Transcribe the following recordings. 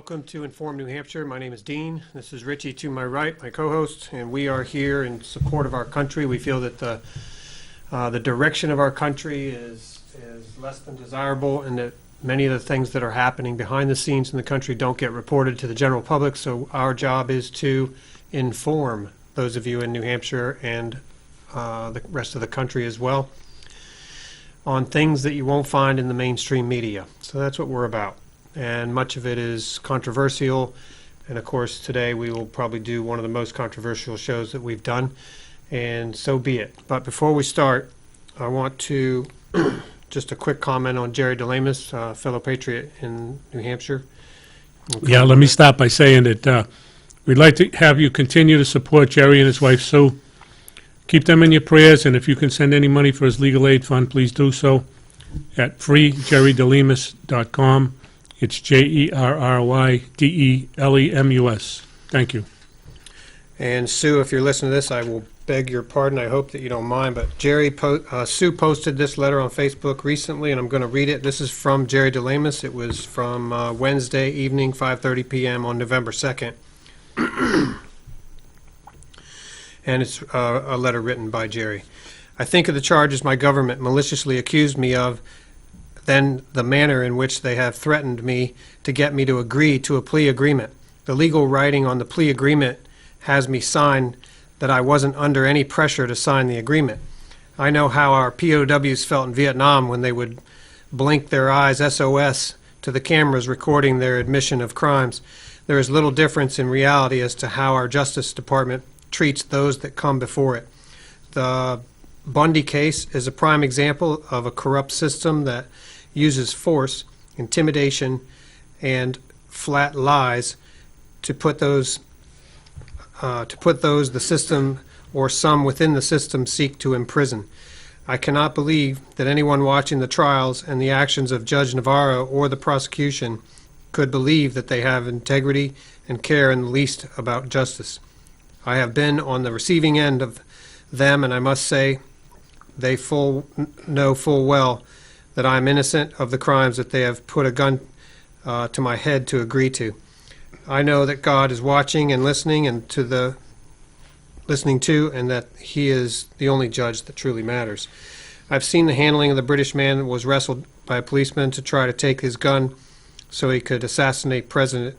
Welcome to Inform New Hampshire. My name is Dean. This is Richie to my right, my co-host, and we are here in support of our country. We feel that the direction of our country is less than desirable, and that many of the things that are happening behind the scenes in the country don't get reported to the general public. So our job is to inform those of you in New Hampshire and the rest of the country as well on things that you won't find in the mainstream media. So that's what we're about. And much of it is controversial. And of course, today we will probably do one of the most controversial shows that we've done. And so be it. But before we start, I want to just a quick comment on Jerry DeLamus, fellow patriot in New Hampshire. Yeah, let me start by saying that we'd like to have you continue to support Jerry and his wife Sue. Keep them in your prayers, and if you can send any money for his legal aid fund, please do so at freejerrydelemus.com. It's JERRYDELEMUS. Thank you. And Sue, if you're listening to this, I will beg your pardon. I hope that you don't mind. But Sue posted this letter on Facebook recently, and I'm going to read it. This is from Jerry DeLamus. It was from Wednesday evening, 5:30 p.m. on November 2nd. And it's a letter written by Jerry. I think of the charges my government maliciously accused me of, then the manner in which they have threatened me to get me to agree to a plea agreement. The legal writing on the plea agreement has me sign that I wasn't under any pressure to sign the agreement. I know how our POWs felt in Vietnam when they would blink their eyes SOS to the cameras recording their admission of crimes. There is little difference in reality as to how our Justice Department treats those that come before it. The Bundy case is a prime example of a corrupt system that uses force, intimidation, and flat lies to put those the system or some within the system seek to imprison. I cannot believe that anyone watching the trials and the actions of Judge Navarro or the prosecution could believe that they have integrity and care in the least about justice. I have been on the receiving end of them, and I must say they know full well that I am innocent of the crimes that they have put a gun to my head to agree to. I know that God is watching and listening and listening to, and that He is the only judge that truly matters. I've seen the handling of the British man that was wrestled by a policeman to try to take his gun so he could assassinate President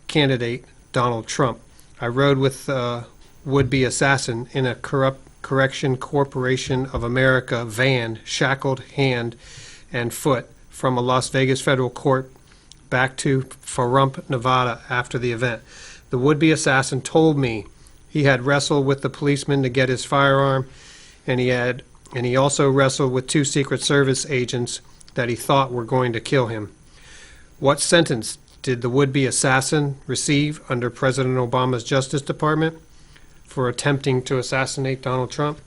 candidate Donald Trump. I rode with a would-be assassin in a Correction Corporation of America van, shackled hand and foot, from a Las Vegas federal court back to Pahrump, Nevada after the event. The would-be assassin told me he had wrestled with the policeman to get his firearm, and he also wrestled with two Secret Service agents that he thought were going to kill him. What sentence did the would-be assassin receive under President Obama's Justice Department for attempting to assassinate Donald Trump?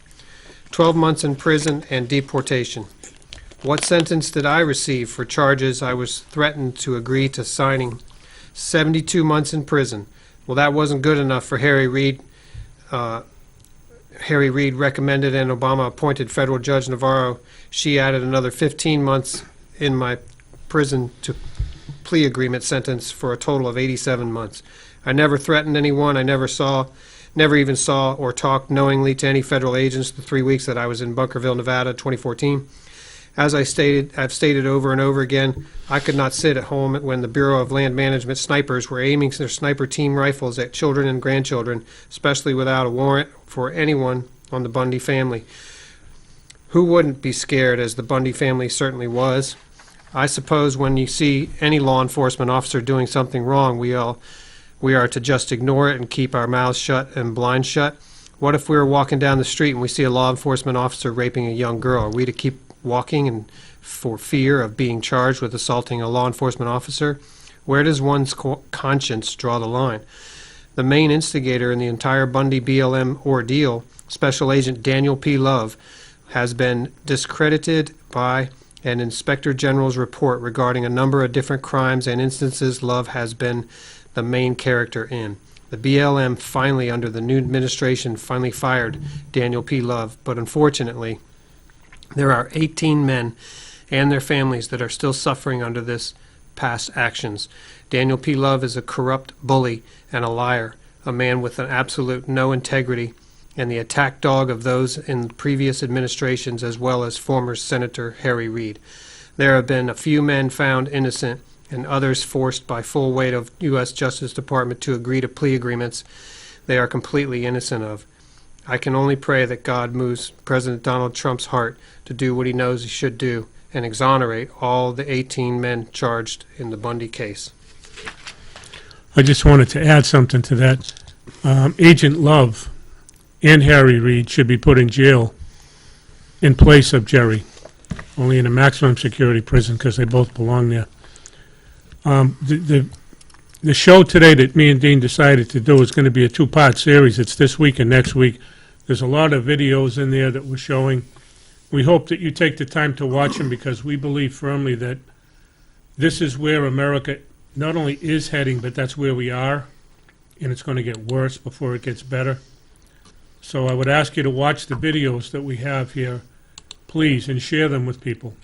12 months in prison and deportation. What sentence did I receive for charges I was threatened to agree to signing? 72 months in prison. Well, that wasn't good enough for Harry Reid. Harry Reid recommended and Obama appointed federal judge Navarro. She added another 15 months in my prison to plea agreement sentence for a total of 87 months. I never threatened anyone. I never even saw or talked knowingly to any federal agents the 3 weeks that I was in Bunkerville, Nevada, 2014. As I've stated over and over again, I could not sit at home when the Bureau of Land Management snipers were aiming their sniper team rifles at children and grandchildren, especially without a warrant for anyone on the Bundy family. Who wouldn't be scared, as the Bundy family certainly was? I suppose when you see any law enforcement officer doing something wrong, we are to just ignore it and keep our mouths shut and blinds shut. What if we were walking down the street and we see a law enforcement officer raping a young girl? Are we to keep walking and for fear of being charged with assaulting a law enforcement officer? Where does one's conscience draw the line? The main instigator in the entire Bundy BLM ordeal, Special Agent Daniel P. Love, has been discredited by an Inspector General's report regarding a number of different crimes and instances Love has been the main character in. The BLM finally, under the new administration, finally fired Daniel P. Love, but unfortunately, there are 18 men and their families that are still suffering under this past actions. Daniel P. Love is a corrupt bully and a liar, a man with an absolute no integrity, and the attack dog of those in previous administrations as well as former Senator Harry Reid. There have been a few men found innocent and others forced by full weight of U.S. Justice Department to agree to plea agreements they are completely innocent of. I can only pray that God moves President Donald Trump's heart to do what he knows he should do and exonerate all the 18 men charged in the Bundy case. I just wanted to add something to that. Agent Love and Harry Reid should be put in jail in place of Jerry, only in a maximum security prison because they both belong there. The show today that me and Dean decided to do is going to be a two-part series. It's this week and next week. There's a lot of videos in there that we're showing. We hope that you take the time to watch them because we believe firmly that this is where America not only is heading, but that's where we are, and it's going to get worse before it gets better. So I would ask you to watch the videos that we have here, please, and share them with people.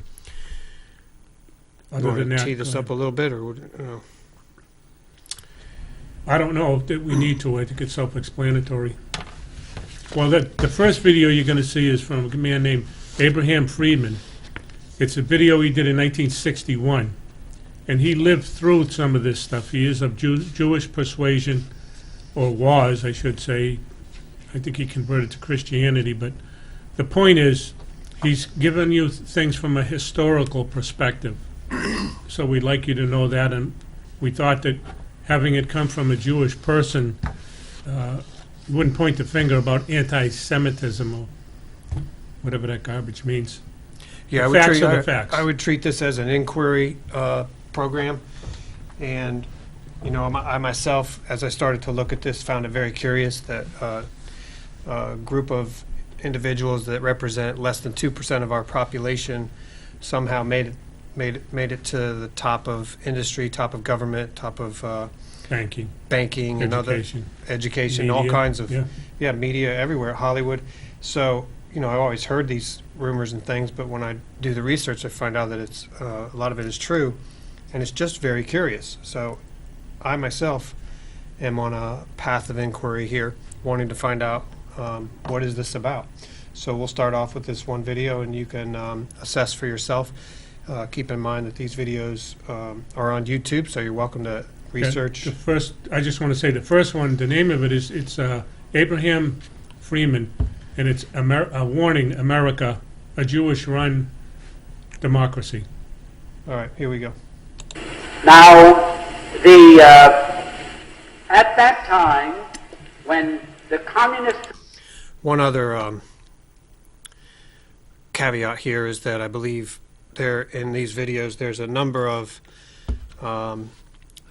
Other than that, tee this up a little bit, or I don't know that we need to. I think it's self-explanatory. Well, the first video you're going to see is from a man named Abraham Friedman. It's a video he did in 1961, and he lived through some of this stuff. He is of Jewish persuasion, or was, I should say. I think he converted to Christianity, but the point is he's given you things from a historical perspective. So we'd like you to know that, and we thought that having it come from a Jewish person, you wouldn't point the finger about anti-Semitism or whatever that garbage means. yeah, The facts are the facts. I would treat this as an inquiry program, and I myself, as I started to look at this, found it very curious that a group of individuals that represent less than 2% of our population somehow made it to the top of industry, top of government, top of banking and other education, all Media, kinds of yeah. media everywhere, Hollywood. So I've always heard these rumors and things, but when I do the research, I find out that it's a lot of it is true, and it's just very curious. So I myself am on a path of inquiry here, wanting to find out what is this about. So we'll start off with this one video, and you can assess for yourself. Keep in mind that these videos are on YouTube, so you're welcome to research. The first, I just want to say the first one, the name of it is, it's Abraham Freeman, and it's a warning, America, a Jewish-run democracy. All right, here we go. Now, at that time, when the communists... One other caveat here is that I believe there in these videos there's a number of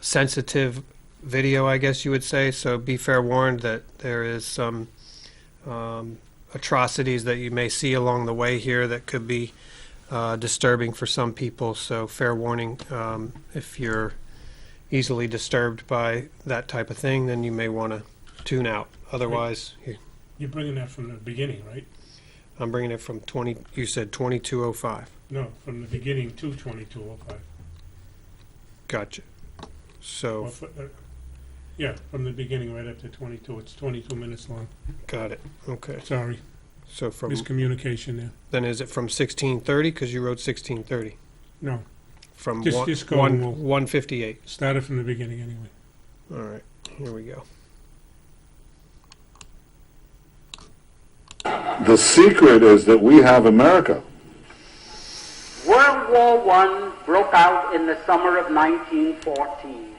sensitive video, I guess you would say, so be fair warned that there is some atrocities that you may see along the way here that could be disturbing for some people, so fair warning. If you're easily disturbed by that type of thing, then you may want to tune out. Otherwise, You're bringing that from the beginning, right? I'm bringing it from you said 2205. No, from the beginning to 2205. Gotcha. So, Yeah, from the beginning right up to 22. It's 22 minutes long. got it. Okay. Sorry, So from miscommunication there. then is it from 1630? Because you wrote 1630. No, From Just go and we'll- 158. started from the beginning anyway. All right. Here we go. The secret is that we have America. World War I broke out in the summer of 1914.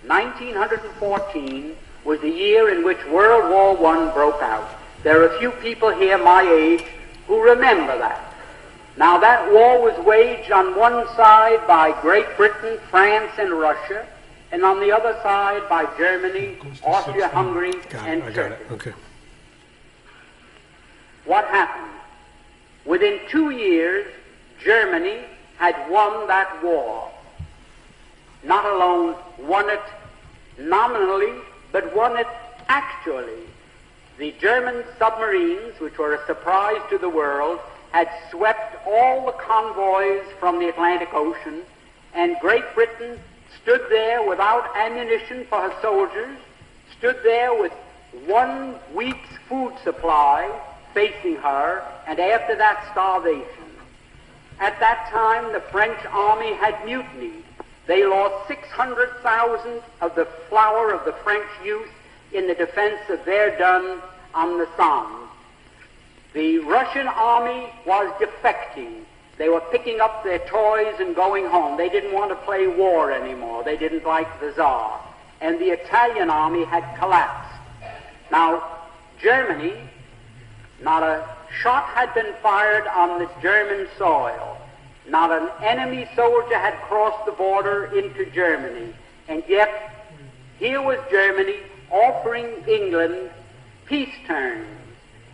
1914 was the year in which World War I broke out. There are a few people here my age who remember that. Now, that war was waged on one side by Great Britain, France, and Russia, and on the other side by Germany, Austria-Hungary, and I got Turkey. it. Okay. What happened? Within 2 years, Germany had won that war. Not alone won it nominally, but won it actually. The German submarines, which were a surprise to the world, had swept all the convoys from the Atlantic Ocean and Great Britain stood there without ammunition for her soldiers, stood there with 1 week's food supply facing her, and after that, starvation. At that time, the French army had mutinied. They lost 600,000 of the flower of the French youth in the defense of Verdun on the Somme. The Russian army was defecting. They were picking up their toys and going home. They didn't want to play war anymore. They didn't like the Tsar. And the Italian army had collapsed. Now, Germany, not a shot had been fired on the German soil. Not an enemy soldier had crossed the border into Germany. And yet, here was Germany offering England peace terms.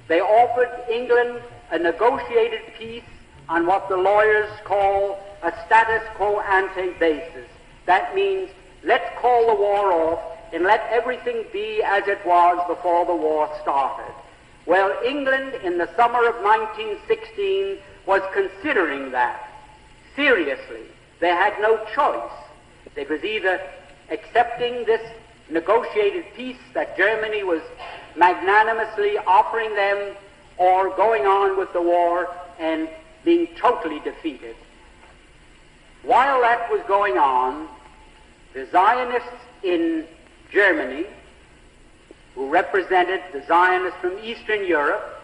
They offered England a negotiated peace on what the lawyers call a status quo ante basis. That means let's call the war off and let everything be as it was before the war started. Well, England in the summer of 1916 was considering that seriously. They had no choice. They was either accepting this negotiated peace that Germany was magnanimously offering them, or going on with the war and being totally defeated. While that was going on, the Zionists in Germany, who represented the Zionists from Eastern Europe,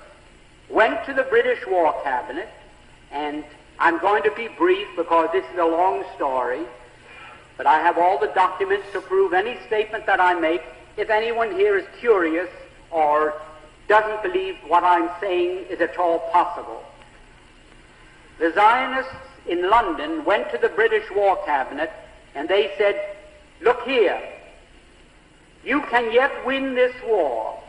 went to the British War Cabinet, and I'm going to be brief because this is a long story, but I have all the documents to prove any statement that I make. If anyone here is curious or doesn't believe what I'm saying is at all possible. The Zionists in London went to the British War Cabinet and they said, look here, you can yet win this war.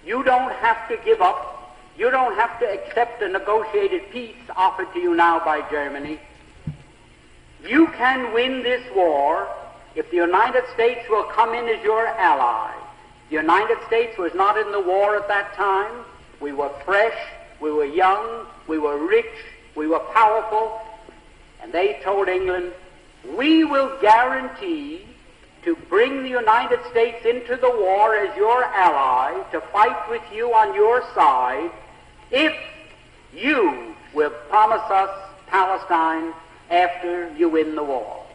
You don't have to give up. You don't have to accept a negotiated peace offered to you now by Germany. You can win this war if the United States will come in as your ally. The United States was not in the war at that time. We were fresh, we were young, we were rich, we were powerful, and they told England, we will guarantee to bring the United States into the war as your ally, to fight with you on your side, if you will promise us Palestine after you win the war.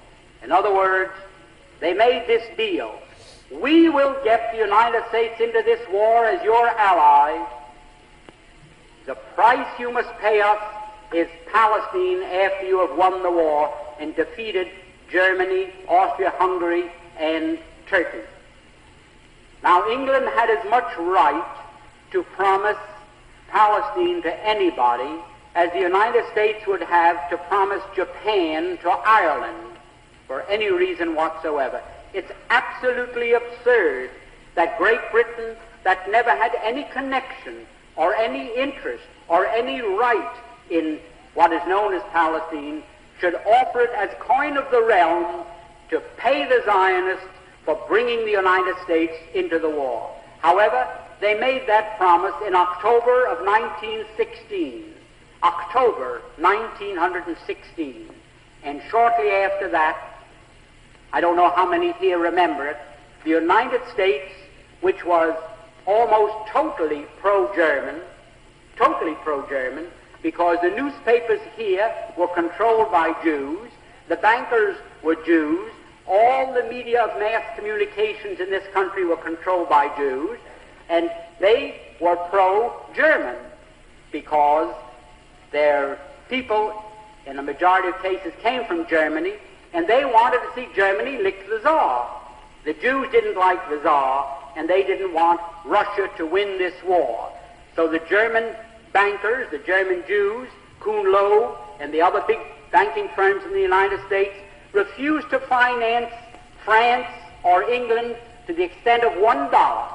In other words, they made this deal. We will get the United States into this war as your ally. The price you must pay us is Palestine after you have won the war and defeated Germany, Austria-Hungary, and Turkey. Now, England had as much right to promise Palestine to anybody as the United States would have to promise Japan to Ireland for any reason whatsoever. It's absolutely absurd that Great Britain, that never had any connection or any interest or any right in what is known as Palestine, should offer it as coin of the realm to pay the Zionists for bringing the United States into the war. However, they made that promise in October of 1916. October 1916. And shortly after that, I don't know how many here remember it, the United States, which was almost totally pro-German, because the newspapers here were controlled by Jews, the bankers were Jews, all the media of mass communications in this country were controlled by Jews, and they were pro-German because their people, in a majority of cases, came from Germany, and they wanted to see Germany lick the Tsar. The Jews didn't like the Tsar, and they didn't want Russia to win this war. So the German bankers, the German Jews, Kuhn Loeb, and the other big banking firms in the United States refused to finance France or England to the extent of $1.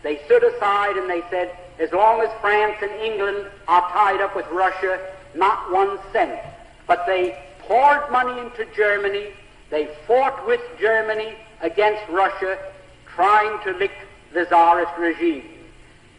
They stood aside and they said, as long as France and England are tied up with Russia, not 1 cent. But they poured money into Germany. They fought with Germany against Russia, trying to lick the Tsarist regime.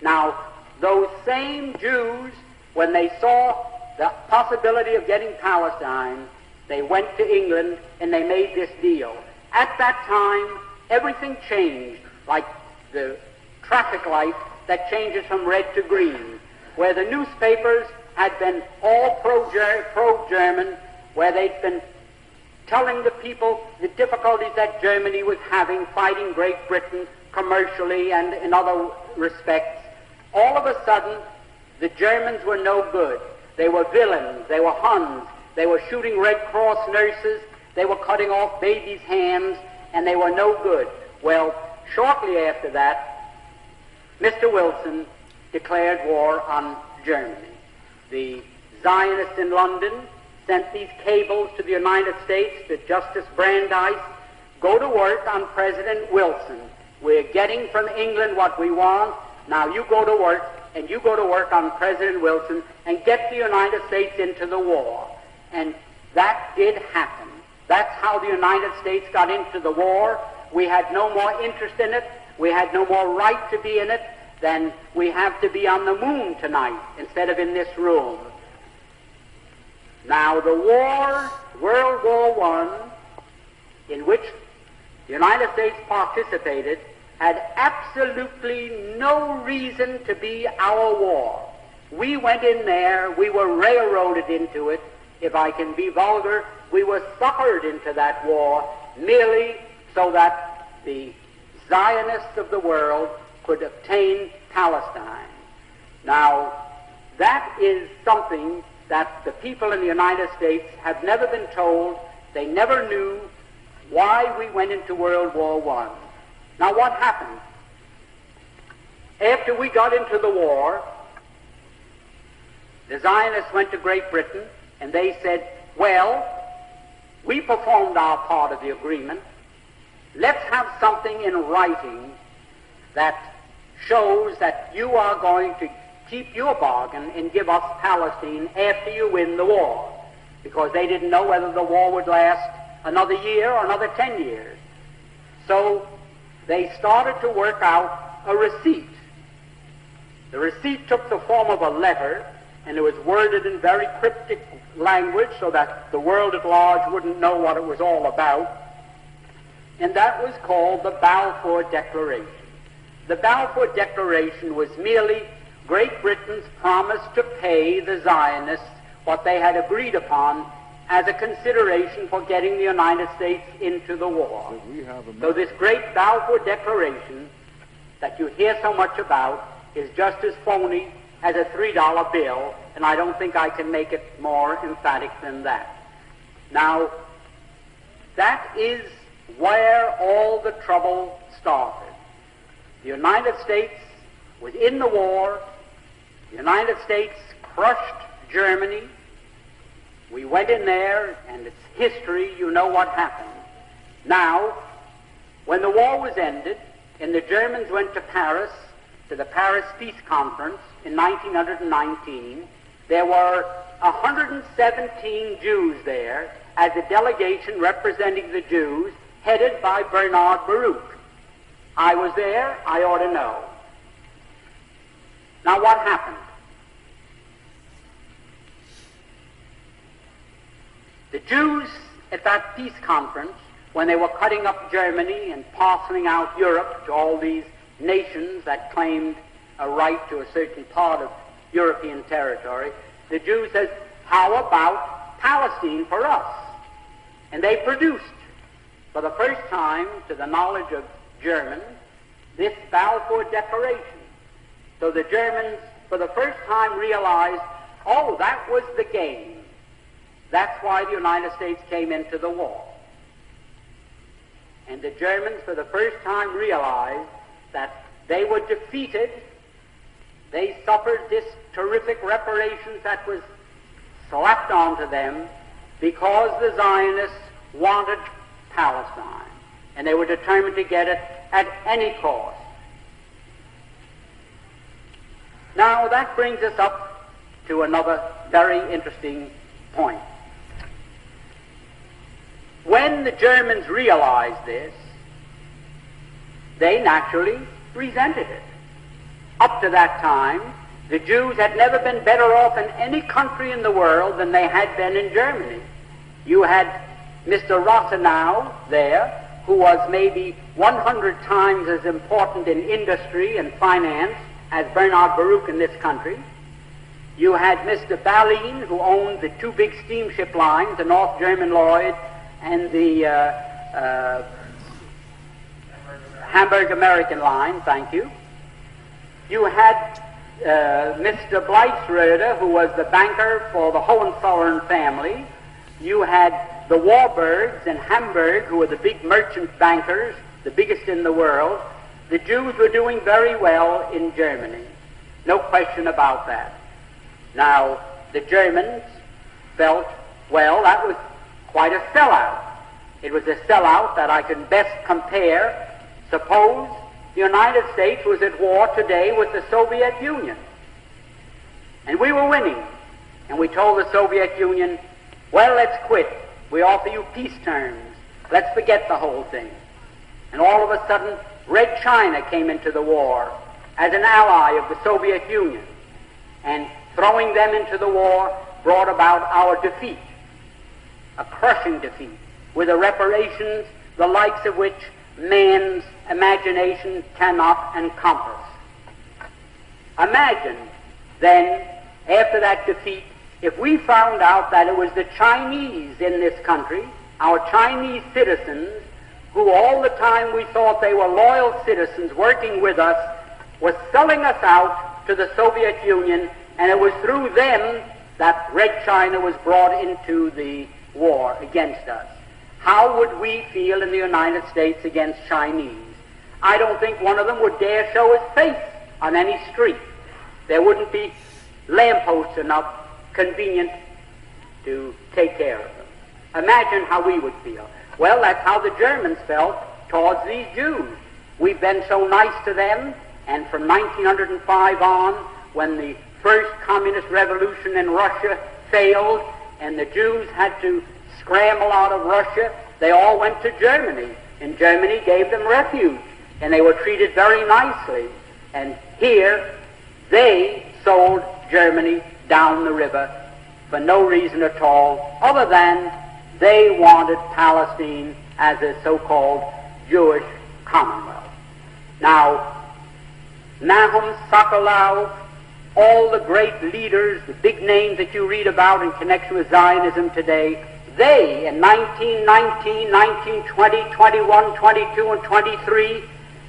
Now, those same Jews, when they saw the possibility of getting Palestine, they went to England and they made this deal. At that time, everything changed, like the traffic light that changes from red to green, where the newspapers had been all pro-German, where they'd been telling the people the difficulties that Germany was having fighting Great Britain commercially and in other respects. All of a sudden, the Germans were no good. They were villains. They were Huns. They were shooting Red Cross nurses. They were cutting off babies' hands, and they were no good. Well, shortly after that, Mr. Wilson declared war on Germany. The Zionists in London sent these cables to the United States to Justice Brandeis, go to work on President Wilson. We're getting from England what we want. Now you go to work, and you go to work on President Wilson and get the United States into the war. And that did happen. That's how the United States got into the war. We had no more interest in it. We had no more right to be in it than we have to be on the moon tonight instead of in this room. Now the war, World War I, in which the United States participated, had absolutely no reason to be our war. We went in there, we were railroaded into it. If I can be vulgar, we were suckered into that war merely so that the Zionists of the world could obtain Palestine. Now, that is something that the people in the United States have never been told. They never knew why we went into World War I. Now, what happened? After we got into the war, the Zionists went to Great Britain, and they said, well, we performed our part of the agreement. Let's have something in writing that shows that you are going to keep your bargain and give us Palestine after you win the war, because they didn't know whether the war would last another year or another 10 years. So they started to work out a receipt. The receipt took the form of a letter, and it was worded in very cryptic language so that the world at large wouldn't know what it was all about. And that was called the Balfour Declaration. The Balfour Declaration was merely Great Britain's promise to pay the Zionists what they had agreed upon as a consideration for getting the United States into the war. So this great Balfour Declaration that you hear so much about is just as phony as a $3 bill, and I don't think I can make it more emphatic than that. Now, that is where all the trouble started. The United States was in the war. The United States crushed Germany. We went in there, and it's history. You know what happened. Now, when the war was ended, and the Germans went to Paris, to the Paris Peace Conference in 1919, there were 117 Jews there as a delegation representing the Jews, headed by Bernard Baruch. I was there, I ought to know. Now what happened? The Jews at that peace conference, when they were cutting up Germany and parceling out Europe to all these nations that claimed a right to a certain part of European territory, the Jews said, how about Palestine for us? And they produced, for the first time, to the knowledge of Germans, this Balfour Declaration. So the Germans, for the first time, realized, oh, that was the game. That's why the United States came into the war. And the Germans, for the first time, realized that they were defeated. They suffered this terrific reparations that was slapped onto them because the Zionists wanted Palestine, and they were determined to get it at any cost. Now that brings us up to another very interesting point. When the Germans realized this, they naturally resented it. Up to that time, the Jews had never been better off in any country in the world than they had been in Germany. You had Mr. Rossenow there, who was maybe 100 times as important in industry and finance as Bernard Baruch in this country. You had Mr. Ballin, who owned the two big steamship lines, the North German Lloyd and the Hamburg American line, thank you. You had Mr. Bleichschroeder, who was the banker for the Hohenzollern family. You had the Warburgs in Hamburg, who were the big merchant bankers, the biggest in the world. The Jews were doing very well in Germany. No question about that. Now, the Germans felt, well, that was quite a sellout. It was a sellout that I can best compare. Suppose the United States was at war today with the Soviet Union, and we were winning, and we told the Soviet Union, well, let's quit. We offer you peace terms. Let's forget the whole thing. And all of a sudden, Red China came into the war as an ally of the Soviet Union, and throwing them into the war brought about our defeat, a crushing defeat, with a reparations the likes of which man's imagination cannot encompass. Imagine, then, after that defeat, if we found out that it was the Chinese in this country, our Chinese citizens, who all the time we thought they were loyal citizens working with us, was selling us out to the Soviet Union, and it was through them that Red China was brought into the war against us. How would we feel in the United States against Chinese? I don't think one of them would dare show his face on any street. There wouldn't be lampposts enough convenient to take care of them. Imagine how we would feel. Well, that's how the Germans felt towards these Jews. We've been so nice to them, and from 1905 on, when the first communist revolution in Russia failed and the Jews had to scramble out of Russia, they all went to Germany, and Germany gave them refuge, and they were treated very nicely. And here, they sold Germany down the river for no reason at all, other than they wanted Palestine as a so-called Jewish commonwealth. Now, Nahum, Sokolov, all the great leaders, the big names that you read about in connection with Zionism today, they, in 1919, 1920, 21, 22, and 23,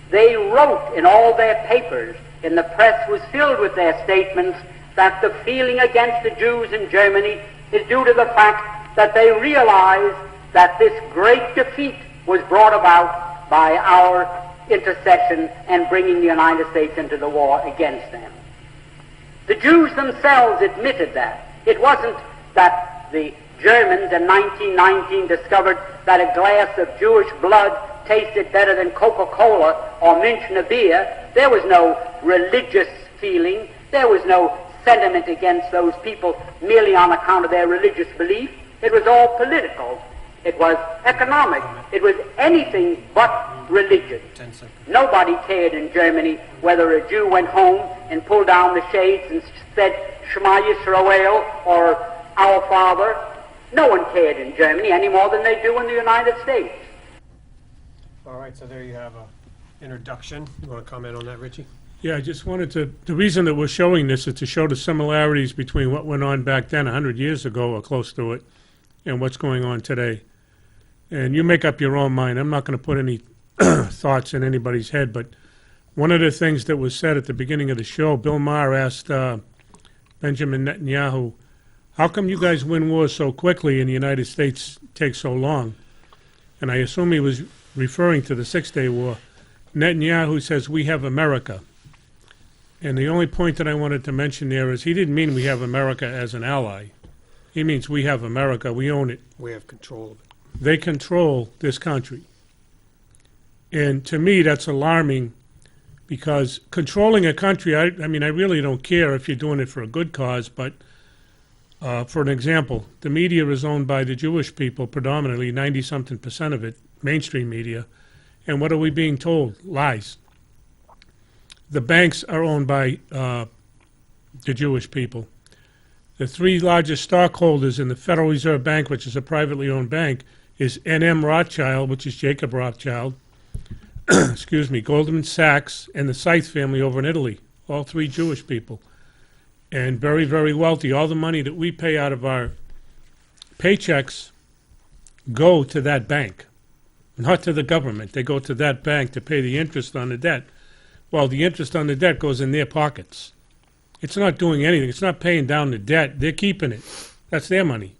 they wrote in all their papers, and the press was filled with their statements, that the feeling against the Jews in Germany is due to the fact that they realized that this great defeat was brought about by our intercession and bringing the United States into the war against them. The Jews themselves admitted that. It wasn't that the Germans in 1919 discovered that a glass of Jewish blood tasted better than Coca-Cola or Münchner beer. There was no religious feeling. There was no sentiment against those people merely on account of their religious belief. It was all political. It was economic. It was anything but religion. Nobody cared in Germany whether a Jew went home and pulled down the shades and said Shema Yisrael or Our Father. No one cared in Germany any more than they do in the United States. All right, so there you have an introduction. You want to comment on that, Richie? Yeah, I just wanted to, the reason that we're showing this is to show the similarities between what went on back then 100 years ago or close to it and what's going on today. And you make up your own mind. I'm not going to put any thoughts in anybody's head, but one of the things that was said at the beginning of the show, Bill Maher asked Benjamin Netanyahu, how come you guys win wars so quickly and the United States takes so long? And I assume he was referring to the Six-Day War. Netanyahu says, we have America. And the only point that I wanted to mention there is he didn't mean we have America as an ally. He means we have America, we own it. We have control of it. They control this country. And to me, that's alarming because controlling a country, I mean, I really don't care if you're doing it for a good cause, but for an example, the media is owned by the Jewish people, predominantly 90-something% of it, mainstream media. And what are we being told? Lies. The banks are owned by the Jewish people. The three largest stockholders in the Federal Reserve Bank, which is a privately owned bank, is N.M. Rothschild, which is Jacob Rothschild, excuse me, Goldman Sachs, and the Scythe family over in Italy, all three Jewish people, and very, very wealthy. All the money that we pay out of our paychecks go to that bank, not to the government. They go to that bank to pay the interest on the debt. Well, the interest on the debt goes in their pockets. It's not doing anything. It's not paying down the debt. They're keeping it. That's their money.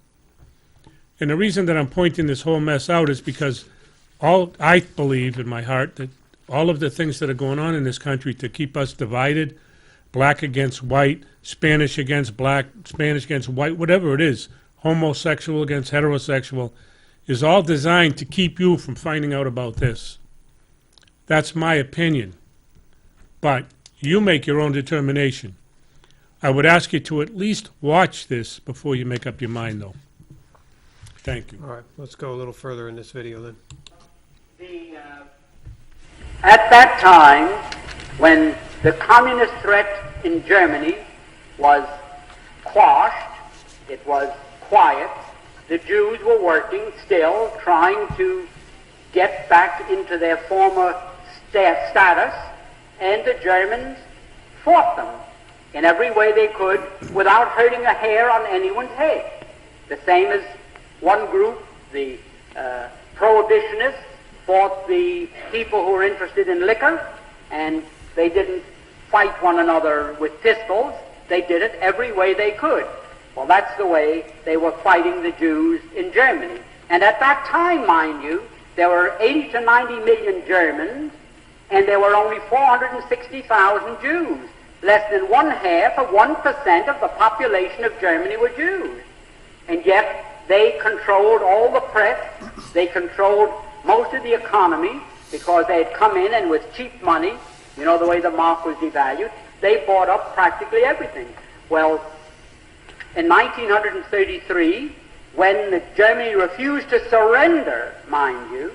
And the reason that I'm pointing this whole mess out is because I believe in my heart that all of the things that are going on in this country to keep us divided, black against white, Spanish against black, Spanish against white, whatever it is, homosexual against heterosexual, is all designed to keep you from finding out about this. That's my opinion. But you make your own determination. I would ask you to at least watch this before you make up your mind, though. Thank you. All right, let's go a little further in this video then. At that time, when the communist threat in Germany was quashed, it was quiet, the Jews were working still, trying to get back into their former status, and the Germans fought them in every way they could without hurting a hair on anyone's head. The same as one group, the prohibitionists, fought the people who were interested in liquor, and they didn't fight one another with pistols. They did it every way they could. Well, that's the way they were fighting the Jews in Germany. And at that time, mind you, there were 80 to 90 million Germans, and there were only 460,000 Jews. Less than 1/2% of the population of Germany were Jews. And yet they controlled all the press, they controlled most of the economy, because they had come in and with cheap money, you know the way the mark was devalued, they bought up practically everything. Well, in 1933, when Germany refused to surrender, mind you,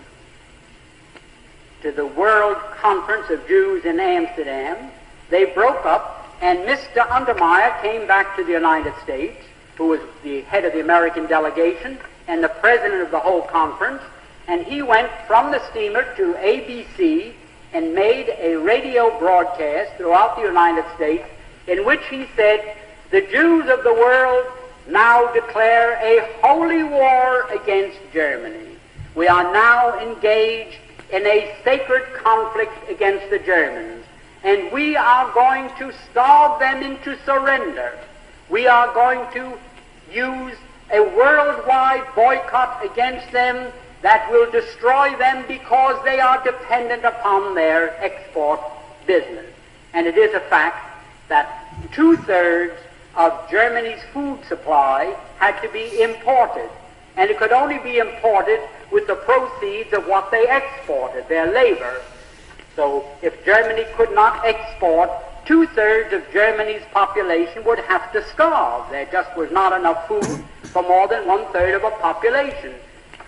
to the World Conference of Jews in Amsterdam, they broke up, and Mr. Untermeyer came back to the United States, who was the head of the American delegation and the president of the whole conference, and he went from the steamer to ABC and made a radio broadcast throughout the United States in which he said, "The Jews of the world now declare a holy war against Germany. We are now engaged in a sacred conflict against the Germans, and we are going to starve them into surrender. We are going to use a worldwide boycott against them that will destroy them because they are dependent upon their export business." And it is a fact that 2/3 of Germany's food supply had to be imported, and it could only be imported with the proceeds of what they exported, their labor. So if Germany could not export, 2/3 of Germany's population would have to starve. There just was not enough food for more than 1/3 of a population.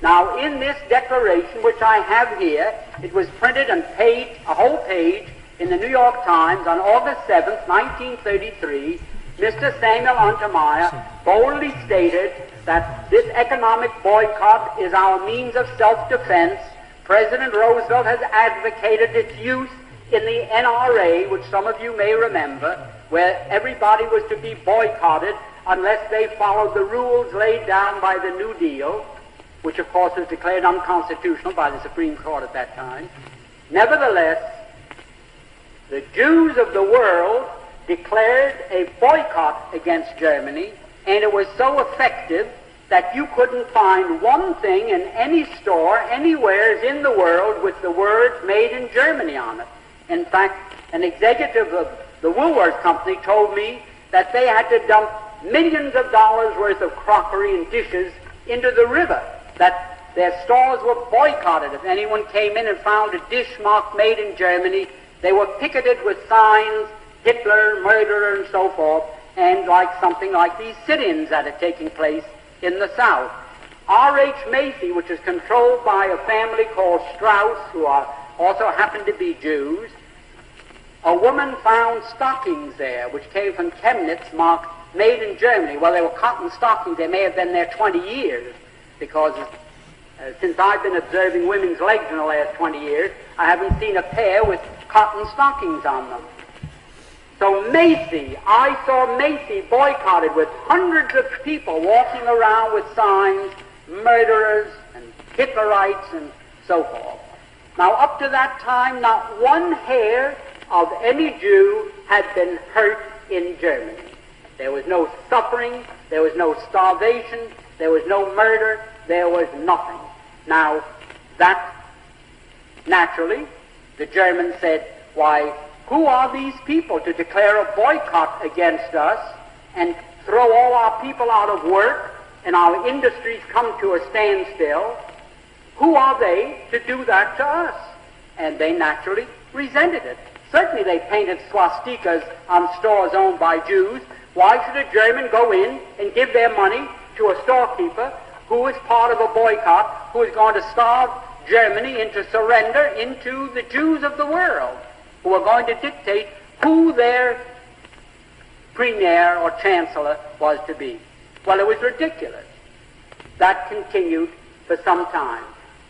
Now, in this declaration, which I have here, it was printed and a whole page, in the New York Times on August 7th, 1933, Mr. Samuel Untermeyer boldly stated that this economic boycott is our means of self-defense. President Roosevelt has advocated its use in the NRA, which some of you may remember, where everybody was to be boycotted unless they followed the rules laid down by the New Deal, which of course was declared unconstitutional by the Supreme Court at that time. Nevertheless, the Jews of the world declared a boycott against Germany, and it was so effective that you couldn't find one thing in any store anywhere in the world with the words "Made in Germany" on it. In fact, an executive of the Woolworth Company told me that they had to dump millions of dollars worth of crockery and dishes into the river, that their stores were boycotted. If anyone came in and found a dish marked "Made in Germany," they were picketed with signs, Hitler, murderer, and so forth, and like something like these sit-ins that are taking place in the South. R.H. Macy, which is controlled by a family called Strauss, who also happen to be Jews, a woman found stockings there, which came from Chemnitz, marked made in Germany. Well, they were cotton stockings. They may have been there 20 years, because since I've been observing women's legs in the last 20 years, I haven't seen a pair with cotton stockings on them. So Macy, I saw Macy boycotted with hundreds of people walking around with signs, murderers and Hitlerites and so forth. Now, up to that time, not one hair of any Jew had been hurt in Germany. There was no suffering, there was no starvation, there was no murder, there was nothing. Now, that, naturally, the Germans said, why, who are these people to declare a boycott against us and throw all our people out of work and our industries come to a standstill? Who are they to do that to us? And they naturally resented it. Certainly they painted swastikas on stores owned by Jews. Why should a German go in and give their money to a storekeeper who is part of a boycott, who is going to starve Germany into surrender into the Jews of the world, who are going to dictate who their premier or chancellor was to be? Well, it was ridiculous. That continued for some time.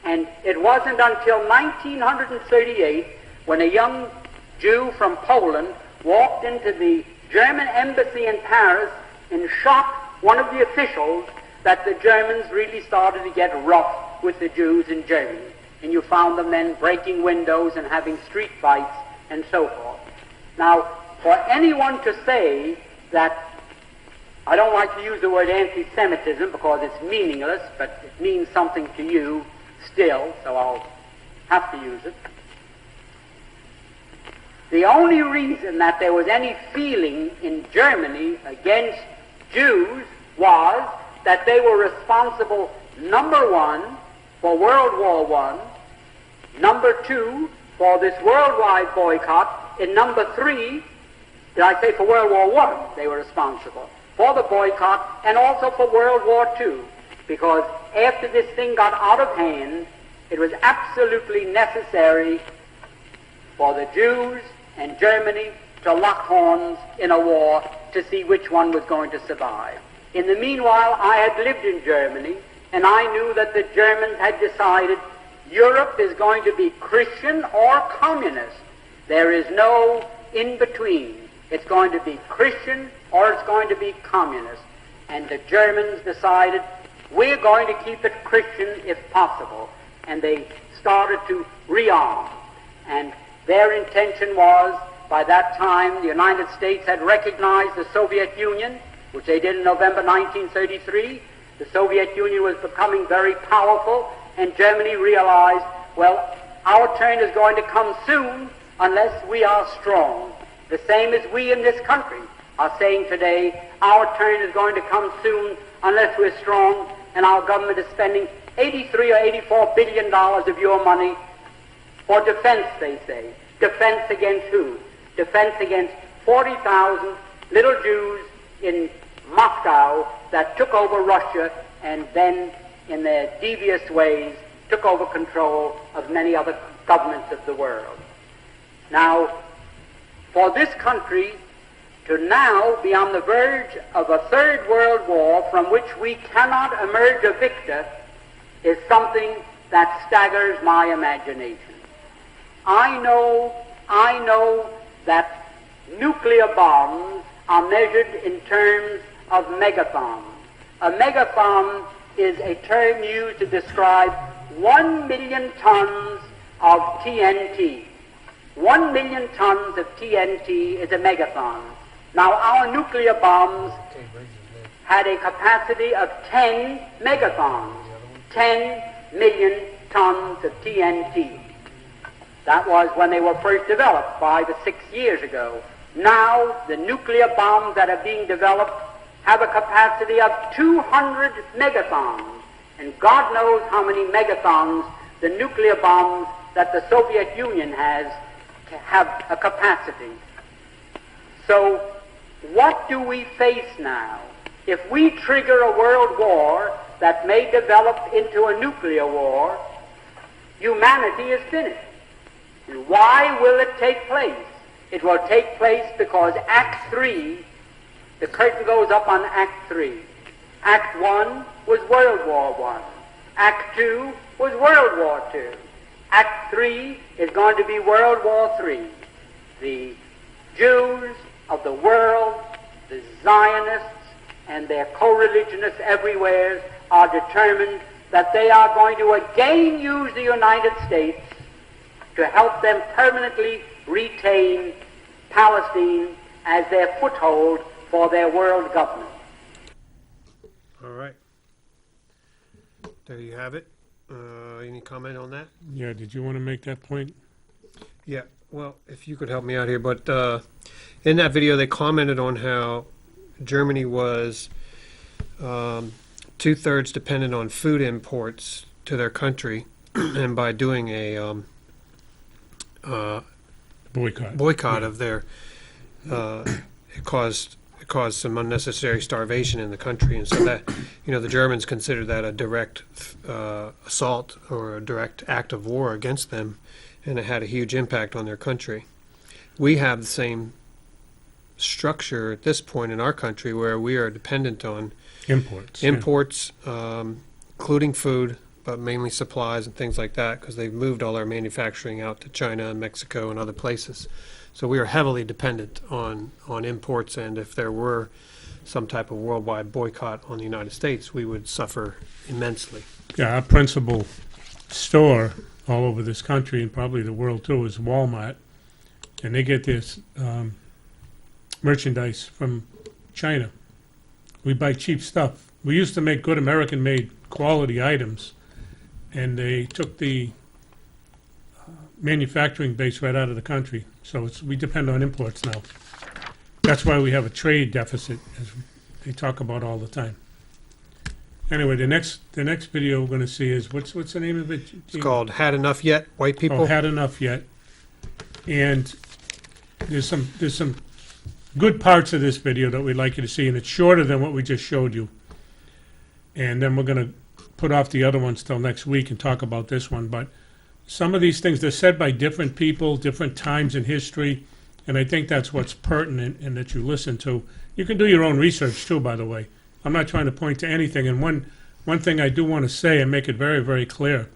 And it wasn't until 1938 when a young Jew from Poland walked into the German embassy in Paris and shocked one of the officials that the Germans really started to get rough with the Jews in Germany. And you found them then breaking windows and having street fights and so forth. Now, for anyone to say that, I don't like to use the word anti-Semitism because it's meaningless, but it means something to you still, so I'll have to use it. The only reason that there was any feeling in Germany against Jews was that they were responsible, number one, for World War I, number two, for this worldwide boycott, and number three, did I say for World War I, they were responsible for the boycott and also for World War II, because after this thing got out of hand, it was absolutely necessary for the Jews and Germany to lock horns in a war to see which one was going to survive. In the meanwhile, I had lived in Germany, and I knew that the Germans had decided Europe is going to be Christian or communist. There is no in-between. It's going to be Christian or it's going to be communist. And the Germans decided, we're going to keep it Christian if possible. And they started to rearm. And their intention was, by that time, the United States had recognized the Soviet Union, which they did in November 1933. The Soviet Union was becoming very powerful, and Germany realized, well, our turn is going to come soon unless we are strong. The same as we in this country are saying today, our turn is going to come soon unless we're strong, and our government is spending $83 or $84 billion of your money for defense, they say. Defense against who? Defense against 40,000 little Jews in Moscow that took over Russia and then, in their devious ways, took over control of many other governments of the world. Now, for this country to now be on the verge of a third world war from which we cannot emerge a victor is something that staggers my imagination. I know that nuclear bombs are measured in terms of megathons. A megathon is a term used to describe 1 million tons of TNT. 1 million tons of TNT is a megathon. Now, our nuclear bombs had a capacity of 10 megathons, 10 million tons of TNT. That was when they were first developed 5 or 6 years ago. Now, the nuclear bombs that are being developed have a capacity of 200 megathons. And God knows how many megathons the nuclear bombs that the Soviet Union has have a capacity. So, what do we face now? If we trigger a world war that may develop into a nuclear war, humanity is finished. And why will it take place? It will take place because Act 3 the curtain goes up on Act 3. Act 1 was World War I. Act 2 was World War II. Act 3 is going to be World War III. The Jews of the world, the Zionists, and their co-religionists everywhere are determined that they are going to again use the United States to help them permanently retain Palestine as their foothold for their world government. All right. There you have it. Any comment on that? Yeah, did you want to make that point? Yeah, well, if you could help me out here, but in that video they commented on how Germany was two-thirds dependent on food imports to their country, and by doing a boycott of their, it caused some unnecessary starvation in the country, and so that, the Germans considered that a direct assault or a direct act of war against them, and it had a huge impact on their country. We have the same structure at this point in our country where we are dependent on Imports, including food, but mainly supplies and things like that, because they've moved all our manufacturing out to China and Mexico and other places. So we are heavily dependent on imports, and if there were some type of worldwide boycott on the United States, we would suffer immensely. Yeah, our principal store all over this country, and probably the world too, is Walmart. And they get this merchandise from China. We buy cheap stuff. We used to make good American-made quality items, and they took the manufacturing base right out of the country. So we depend on imports now. That's why we have a trade deficit, as they talk about all the time. Anyway, the next video we're going to see is, what's the name of it? It's called Had Enough Yet, White People? Oh, Had Enough Yet. And there's some good parts of this video that we'd like you to see, and it's shorter than what we just showed you. And then we're going to put off the other ones till next week and talk about this one. But some of these things, they're said by different people, different times in history, and I think that's what's pertinent and that you listen to. You can do your own research too, by the way. I'm not trying to point to anything, and one thing I do want to say and make it very, very clear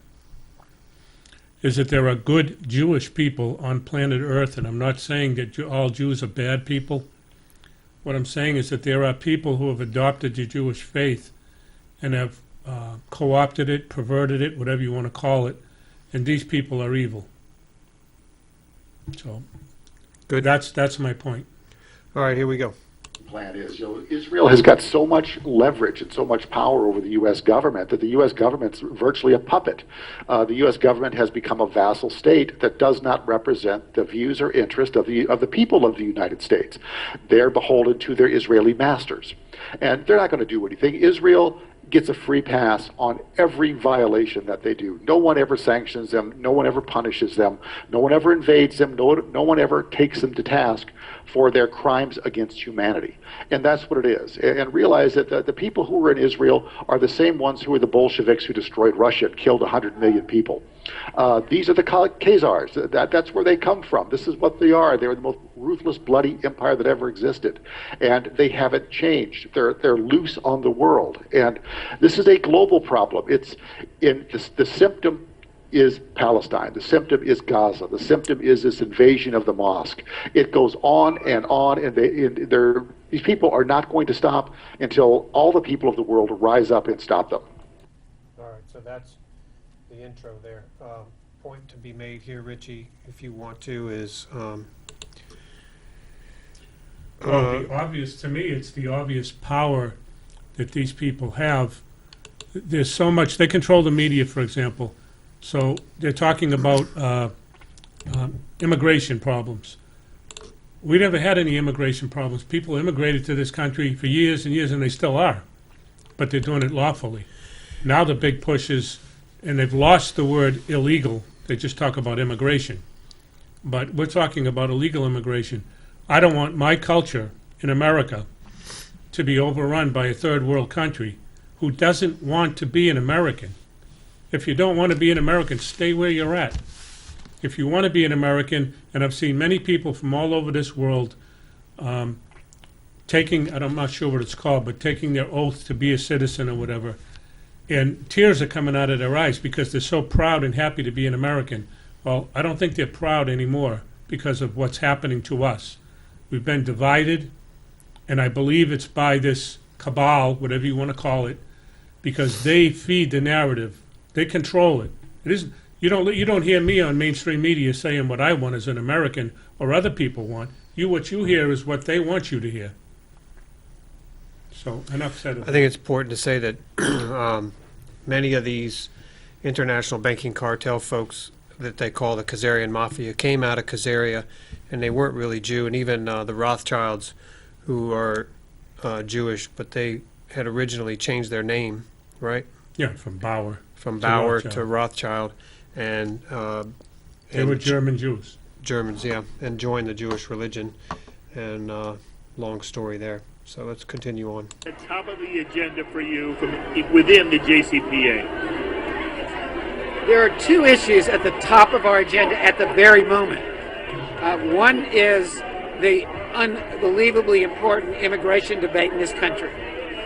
is that there are good Jewish people on planet Earth, and I'm not saying that all Jews are bad people. What I'm saying is that there are people who have adopted the Jewish faith and have co-opted it, perverted it, whatever you want to call it, and these people are evil. So, good. That's my point. All right, here we go. Plan is, Israel has got so much leverage and so much power over the U.S. government that the U.S. government's virtually a puppet. The U.S. government has become a vassal state that does not represent the views or interest of the people of the United States. They're beholden to their Israeli masters, and they're not going to do anything. Israel gets a free pass on every violation that they do. No one ever sanctions them. No one ever punishes them. No one ever invades them. No one ever takes them to task for their crimes against humanity. And that's what it is. And realize that the people who were in Israel are the same ones who were the Bolsheviks who destroyed Russia and killed 100 million people. These are the Khazars. That's where they come from. This is what they are. They're the most ruthless, bloody empire that ever existed. And they haven't changed. They're loose on the world. And this is a global problem. It's in the symptom is Palestine. The symptom is Gaza. The symptom is this invasion of the mosque. It goes on, and these people are not going to stop until all the people of the world rise up and stop them. All right, so that's the intro there. Point to be made here, Richie, if you want to, is Well, the obvious, to me, it's the obvious power that these people have. There's so much, they control the media, for example. So they're talking about immigration problems. We never had any immigration problems. People immigrated to this country for years and years, and they still are. But they're doing it lawfully. Now the big push is, and they've lost the word illegal, they just talk about immigration. But we're talking about illegal immigration. I don't want my culture in America to be overrun by a third world country who doesn't want to be an American. If you don't want to be an American, stay where you're at. If you want to be an American, and I've seen many people from all over this world taking, I'm not sure what it's called, but taking their oath to be a citizen or whatever, and tears are coming out of their eyes because they're so proud and happy to be an American. Well, I don't think they're proud anymore because of what's happening to us. We've been divided, and I believe it's by this cabal, whatever you want to call it, because they feed the narrative. They control it. It isn't, you don't hear me on mainstream media saying what I want as an American or other people want. What you hear is what they want you to hear. So enough said of I think it's important to say that many of these international banking cartel folks that they call the Khazarian Mafia came out of Khazaria, and they weren't really Jew, and even the Rothschilds, who are Jewish, but they had originally changed their name, right? Yeah, from Bauer. From to Bauer Rothschild. to Rothschild, and They were German Jews. Germans, yeah, and joined the Jewish religion, and long story there. So let's continue on. At the top of the agenda for you from within the JCPA. There are two issues at the top of our agenda at the very moment. One is the unbelievably important immigration debate in this country.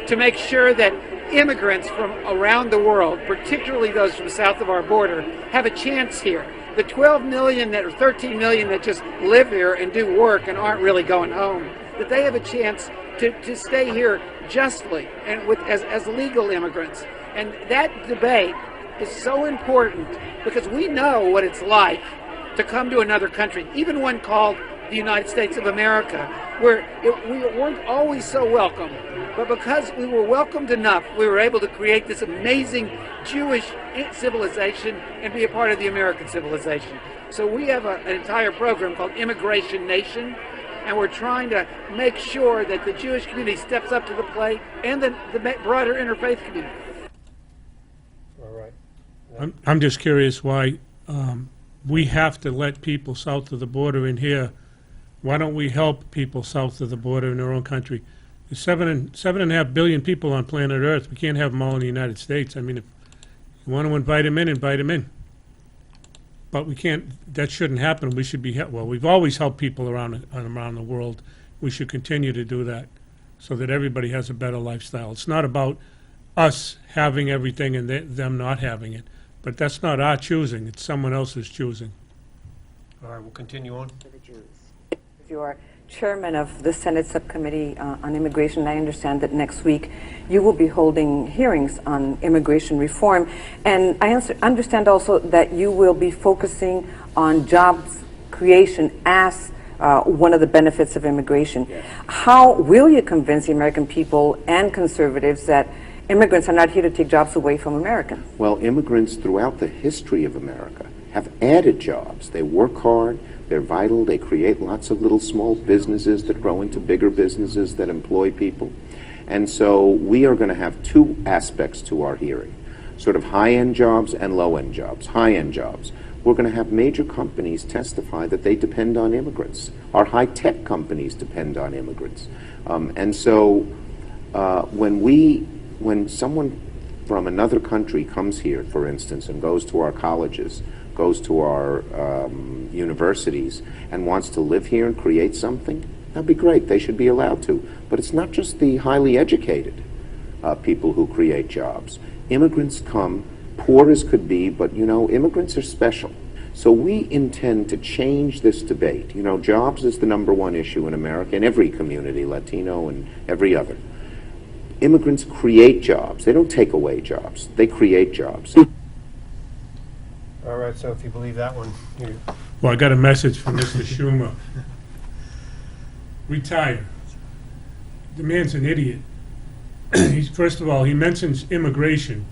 To make sure that immigrants from around the world, particularly those from south of our border, have a chance here. The 12 million or 13 million that just live here and do work and aren't really going home, that they have a chance to stay here justly and as legal immigrants. And that debate is so important because we know what it's like to come to another country, even one called the United States of America, where we weren't always so welcome. But because we were welcomed enough, we were able to create this amazing Jewish civilization and be a part of the American civilization. So we have an entire program called Immigration Nation, and we're trying to make sure that the Jewish community steps up to the plate and the broader interfaith community. All right. I'm just curious why we have to let people south of the border in here. Why don't we help people south of the border in their own country? There's 7.5 billion people on planet Earth. We can't have them all in the United States. I mean, if you want to invite them in, invite them in. But we can't. That shouldn't happen. We should be well. We've always helped people around the world. We should continue to do that, so that everybody has a better lifestyle. It's not about us having everything and them not having it. But that's not our choosing. It's someone else's choosing. All right, we'll continue on. For the Jews. You are chairman of the Senate Subcommittee on Immigration. I understand that next week you will be holding hearings on immigration reform. And I understand also that you will be focusing on jobs creation as one of the benefits of immigration. Yes. How will you convince the American people and conservatives that immigrants are not here to take jobs away from Americans? Well, immigrants throughout the history of America have added jobs. They work hard, they're vital, they create lots of little small businesses that grow into bigger businesses that employ people. And so we are going to have two aspects to our hearing, sort of high-end jobs and low-end jobs. High-end jobs. We're going to have major companies testify that they depend on immigrants. Our high-tech companies depend on immigrants. And so when someone from another country comes here, for instance, and goes to our colleges, goes to our universities, and wants to live here and create something, that'd be great. They should be allowed to. But it's not just the highly educated people who create jobs. Immigrants come, poor as could be, but, you know, immigrants are special. So we intend to change this debate. You know, jobs is the #1 issue in America, in every community, Latino and every other. Immigrants create jobs. They don't take away jobs. They create jobs. All right, so if you believe that one, you... Well, I got a message from Mr. Schumer. Retire. The man's an idiot. First of all, he mentions immigration,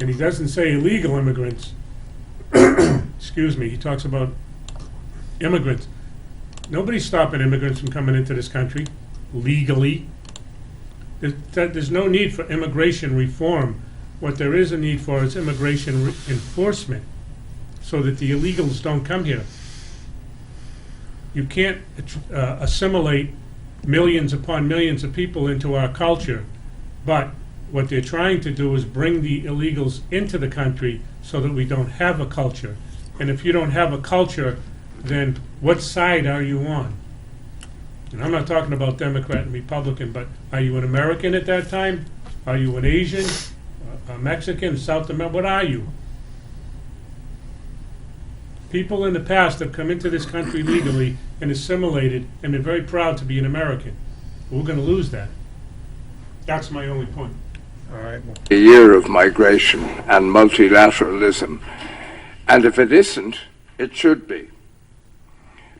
and he doesn't say illegal immigrants. Excuse me, he talks about immigrants. Nobody's stopping immigrants from coming into this country legally. There's no need for immigration reform. What there is a need for is immigration enforcement, so that the illegals don't come here. You can't assimilate millions upon millions of people into our culture, but what they're trying to do is bring the illegals into the country so that we don't have a culture. And if you don't have a culture, then what side are you on? And I'm not talking about Democrat and Republican, but are you an American at that time? Are you an Asian, a Mexican, South American? What are you? People in the past have come into this country legally and assimilated and been very proud to be an American. We're going to lose that. That's my only point. All right. Well, A year of migration and multilateralism. And if it isn't, it should be.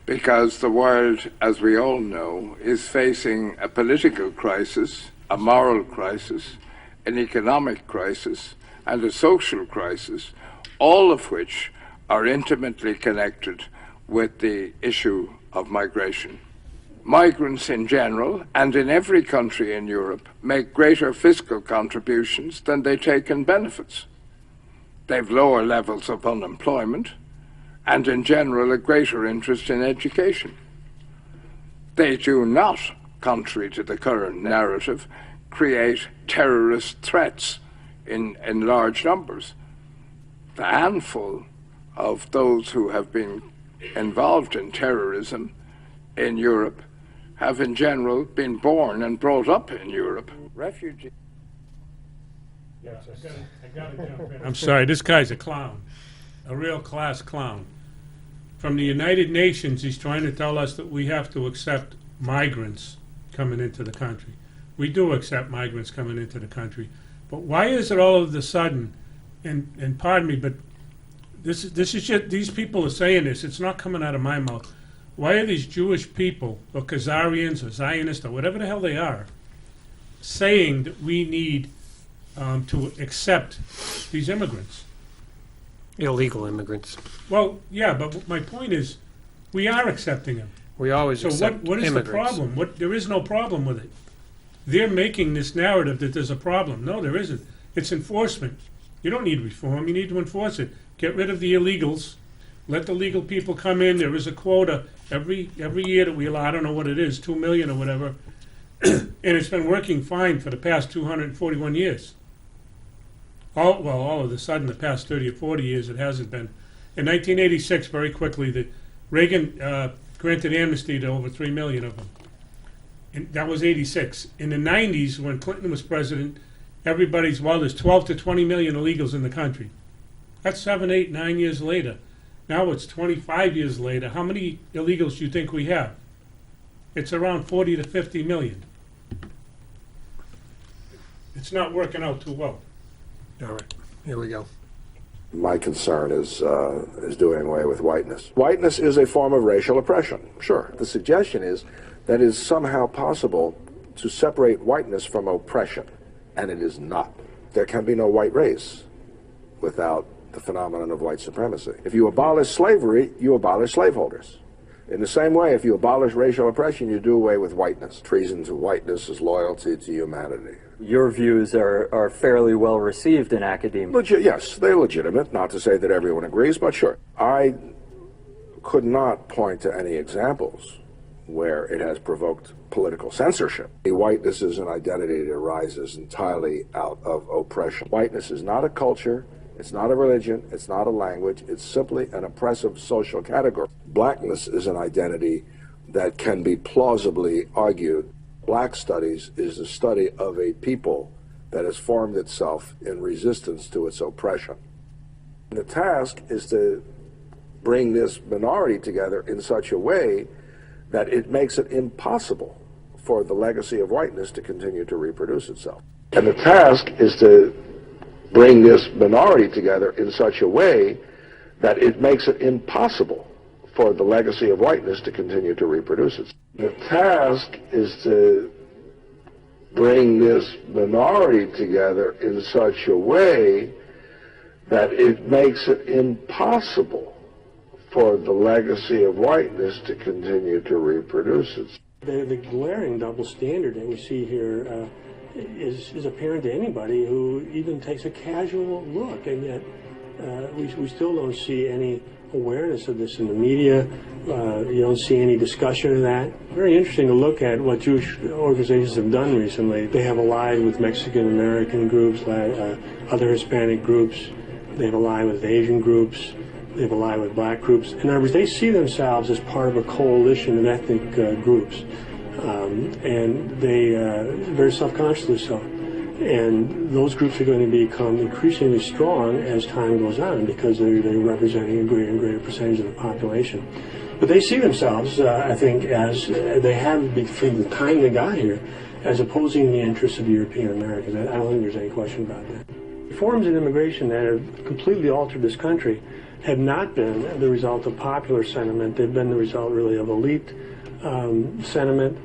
Because the world, as we all know, is facing a political crisis, a moral crisis, an economic crisis, and a social crisis, all of which are intimately connected with the issue of migration. Migrants in general, and in every country in Europe, make greater fiscal contributions than they take in benefits. They've lower levels of unemployment, and in general a greater interest in education. They do not, contrary to the current narrative, create terrorist threats in large numbers. The handful of those who have been involved in terrorism in Europe have in general been born and brought up in Europe. Refugees. Yes, I gotta jump in. I'm sorry, this guy's a clown, a real class clown. From the United Nations, he's trying to tell us that we have to accept migrants coming into the country. We do accept migrants coming into the country, but why is it all of a sudden, and pardon me, but this is just, these people are saying this, it's not coming out of my mouth. Why are these Jewish people, or Khazarians, or Zionists, or whatever the hell they are, saying that we need to accept these immigrants? illegal immigrants. Well, yeah, but my point is, we are accepting them. We always So accept what is immigrants. the problem? There is no problem with it. They're making this narrative that there's a problem. No, there isn't. It's enforcement. You don't need reform. You need to enforce it. Get rid of the illegals. Let the legal people come in. There is a quota every year that we allow. I don't know what it is, 2 million or whatever. And it's been working fine for the past 241 years. All of a sudden, the past 30 or 40 years, it hasn't been. In 1986, very quickly, Reagan granted amnesty to over 3 million of them. And that was 86. In the 90s, when Clinton was president, there's 12 to 20 million illegals in the country. That's 7, 8, 9 years later. Now it's 25 years later. How many illegals do you think we have? It's around 40 to 50 million. It's not working out too well. All right, here we go. My concern is doing away with whiteness. Whiteness is a form of racial oppression, sure. The suggestion is that it is somehow possible to separate whiteness from oppression, and it is not. There can be no white race without the phenomenon of white supremacy. If you abolish slavery, you abolish slaveholders. In the same way, if you abolish racial oppression, you do away with whiteness. Treason to whiteness is loyalty to humanity. Your views are fairly well received in academia. Yes, they're legitimate, not to say that everyone agrees, but sure. I could not point to any examples where it has provoked political censorship. Whiteness is an identity that arises entirely out of oppression. Whiteness is not a culture, it's not a religion, it's not a language, it's simply an oppressive social category. Blackness is an identity that can be plausibly argued. Black studies is the study of a people that has formed itself in resistance to its oppression. The task is to bring this minority together in such a way that it makes it impossible for the legacy of whiteness to continue to reproduce itself. And the task is to bring this minority together in such a way that it makes it impossible for the legacy of whiteness to continue to reproduce itself. The task is to bring this minority together in such a way that it makes it impossible for the legacy of whiteness to continue to reproduce itself. The glaring double standard that we see here is apparent to anybody who even takes a casual look, and yet we still don't see any awareness of this in the media. You don't see any discussion of that. Very interesting to look at what Jewish organizations have done recently. They have allied with Mexican American groups, other Hispanic groups. They have allied with Asian groups. They have allied with black groups. In other words, they see themselves as part of a coalition of ethnic groups. and they very self-consciously so. And those groups are going to become increasingly strong as time goes on because they're representing a greater and greater percentage of the population. But they see themselves, I think, as they have from the time they got here, as opposing the interests of European Americans. I don't think there's any question about that. Reforms in immigration that have completely altered this country have not been the result of popular sentiment. They've been the result, really, of elite sentiment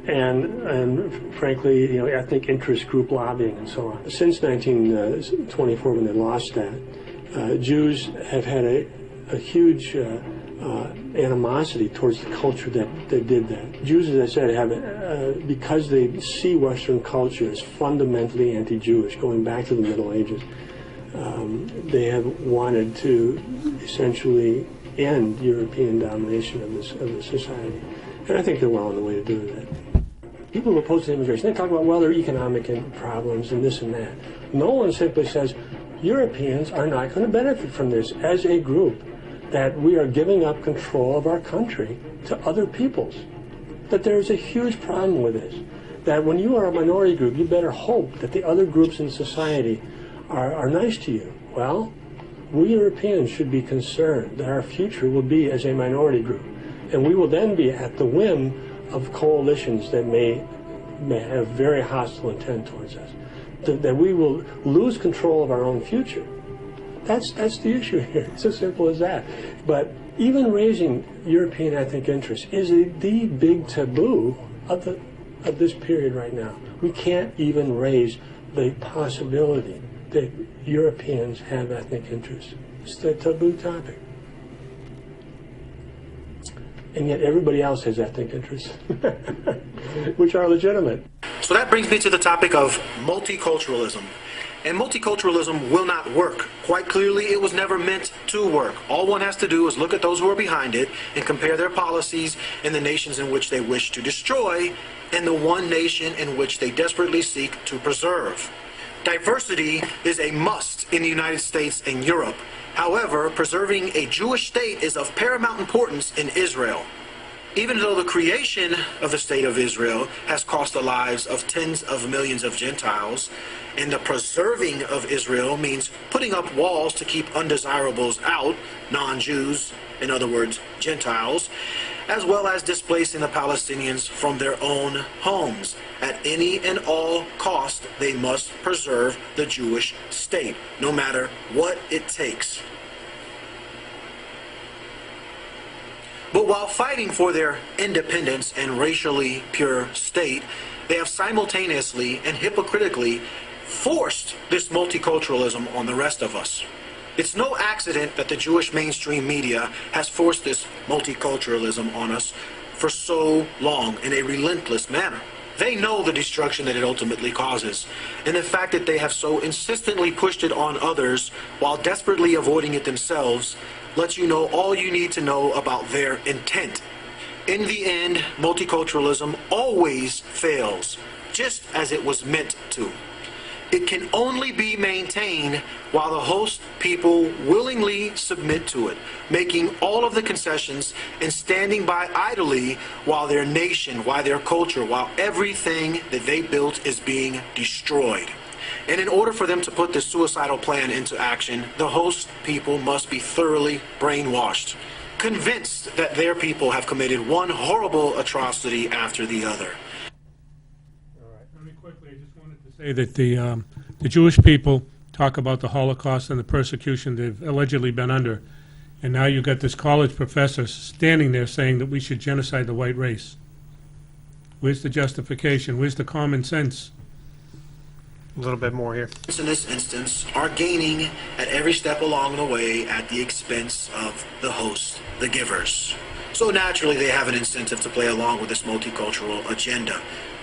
and frankly, ethnic interest group lobbying and so on. Since 1924, when they lost that, Jews have had a huge animosity towards the culture that did that. Jews, as I said, have because they see Western culture as fundamentally anti-Jewish, going back to the Middle Ages. They have wanted to essentially end European domination of this society, and I think they're well on the way to doing that. People who oppose immigration, they talk about, well, there are economic problems and this and that. No one simply says Europeans are not going to benefit from this as a group, that we are giving up control of our country to other peoples, that there's a huge problem with this, that when you are a minority group, you better hope that the other groups in society are nice to you. Well, we Europeans should be concerned that our future will be as a minority group, and we will then be at the whim of coalitions that may have very hostile intent towards us, that we will lose control of our own future. That's the issue here. It's as simple as that. But even raising European ethnic interest is the big taboo of this period right now. We can't even raise the possibility that Europeans have ethnic interests. It's the taboo topic. And yet everybody else has ethnic interests, which are legitimate. So that brings me to the topic of multiculturalism. And multiculturalism will not work. Quite clearly, it was never meant to work. All one has to do is look at those who are behind it and compare their policies in the nations in which they wish to destroy and the one nation in which they desperately seek to preserve. Diversity is a must in the United States and Europe. However, preserving a Jewish state is of paramount importance in Israel. Even though the creation of the state of Israel has cost the lives of tens of millions of Gentiles, and the preserving of Israel means putting up walls to keep undesirables out, non-Jews, in other words, Gentiles, as well as displacing the Palestinians from their own homes. At any and all cost, they must preserve the Jewish state, no matter what it takes. But while fighting for their independence and racially pure state, they have simultaneously and hypocritically forced this multiculturalism on the rest of us. It's no accident that the Jewish mainstream media has forced this multiculturalism on us for so long in a relentless manner. They know the destruction that it ultimately causes, and the fact that they have so insistently pushed it on others while desperately avoiding it themselves lets you know all you need to know about their intent. In the end, multiculturalism always fails, just as it was meant to. It can only be maintained while the host people willingly submit to it, making all of the concessions and standing by idly while their nation, while their culture, while everything that they built is being destroyed. And in order for them to put this suicidal plan into action, the host people must be thoroughly brainwashed, convinced that their people have committed one horrible atrocity after the other. Say that the Jewish people talk about the Holocaust and the persecution they've allegedly been under, and now you've got this college professor standing there saying that we should genocide the white race. Where's the justification? Where's the common sense? A little bit more here. In this instance, are gaining at every step along the way at the expense of the host, the givers. So naturally, they have an incentive to play along with this multicultural agenda.